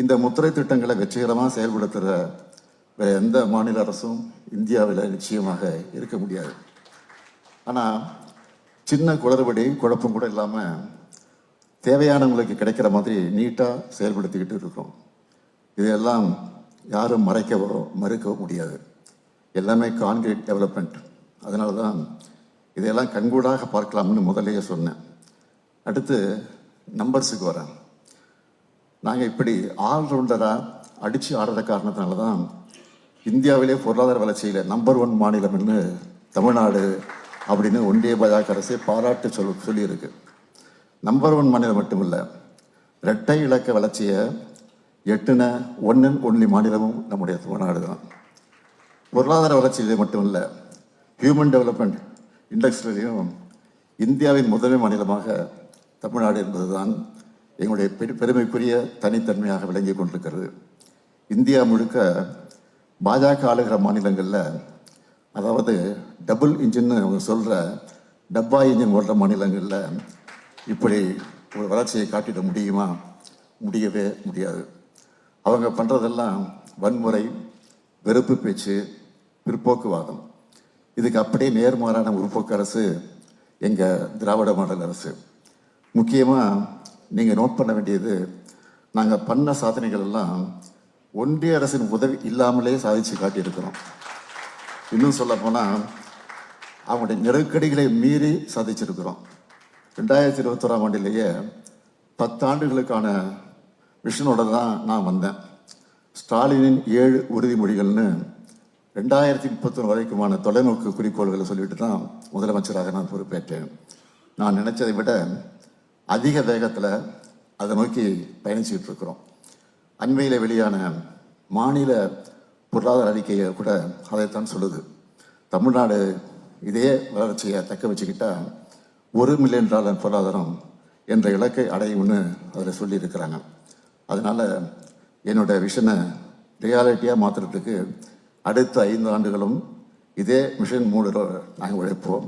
இந்த முத்திரை திட்டங்களை வெற்றிகரமாக செயல்படுத்துகிற வேற எந்த மாநில அரசும் இந்தியாவில் நிச்சயமாக இருக்க முடியாது. ஆனால் சின்ன குளறுபடி குழப்பம் கூட இல்லாமல் தேவையானவங்களுக்கு கிடைக்கிற மாதிரி நீட்டாக செயல்படுத்திக்கிட்டு இருக்கோம். இதையெல்லாம் யாரும் மறைக்கவோ மறுக்கவோ முடியாது. எல்லாமே கான்கிரீட் டெவலப்மெண்ட். அதனால தான் இதையெல்லாம் கண்கூடாக பார்க்கலாம்னு முதலையே சொன்னேன். அடுத்து நம்பர்ஸுக்கு வரேன். நாங்கள் இப்படி ஆல்ரவுண்டராக அடித்து ஆடுற காரணத்தினால தான் இந்தியாவிலே பொருளாதார வளர்ச்சியில் நம்பர் 1 மாநிலம்னு தமிழ்நாடு அப்படின்னு ஒன்றிய பாஜக அரசே பாராட்டு சொல்லியிருக்கு. நம்பர் 1 மாநிலம் மட்டுமில்லை, இரட்டை இலக்க வளர்ச்சியை எட்டுன ஒன் அண்ட் ஒன்லி மாநிலமும் நம்முடைய தமிழ்நாடு தான். பொருளாதார வளர்ச்சியிலே மட்டுமில்லை, ஹியூமன் டெவலப்மெண்ட் இண்டெக்ஸ்லையும் இந்தியாவின் முதன்மை மாநிலமாக தமிழ்நாடு என்பதுதான் எங்களுடைய பெருமைக்குரிய தனித்தன்மையாக விளங்கி கொண்டிருக்கிறது. இந்தியா முழுக்க பாஜக ஆளுகிற மாநிலங்களில், அதாவது டபுள் இன்ஜின்னு அவங்க சொல்கிற டப்பா இன்ஜின் ஓடுற மாநிலங்களில் இப்படி ஒரு வளர்ச்சியை காட்டிட முடியுமா? முடியவே முடியாது. அவங்க பண்ணுறதெல்லாம் வன்முறை, வெறுப்பு பேச்சு, பிற்போக்குவாதம். இதுக்கு அப்படியே நேர்மாறான முற்போக்கு அரசு எங்கள் திராவிட மாடல் அரசு. முக்கியமாக நீங்கள் நோட் பண்ண வேண்டியது, நாங்கள் பண்ண சாதனைகள் எல்லாம் ஒன்றிய அரசின் உதவி இல்லாமலே சாதித்து காட்டியிருக்கிறோம். இன்னும் சொல்லப்போனால் அவங்களுடைய நெருக்கடிகளை மீறி சாதிச்சிருக்கிறோம். 2021ஆம் ஆண்டிலேயே 10 ஆண்டுகளுக்கான விஷனோட தான் நான் வந்தேன். ஸ்டாலினின் 7 உறுதிமொழிகள்னு 2031 வரைக்குமான தொலைநோக்கு குறிக்கோள்களை சொல்லிட்டு தான் முதலமைச்சராக நான் பொறுப்பேற்றேன். நான் நினைச்சதை விட அதிக வேகத்தில் அதை நோக்கி பயணிச்சுட்டு இருக்கிறோம். அண்மையில் வெளியான மாநில பொருளாதார அறிக்கையை கூட அதைத்தான் சொல்லுது. தமிழ்நாடு இதே வளர்ச்சியை தக்க வச்சுக்கிட்டா $1 மில்லியன் பொருளாதாரம் என்ற இலக்கை அடையும்னு அதில் சொல்லியிருக்கிறாங்க. அதனால் என்னோட விஷனை ரியாலிட்டியாக மாற்றுறதுக்கு அடுத்த 5 ஆண்டுகளும் இதே மிஷன் மூலம் நாங்கள் உழைப்போம்.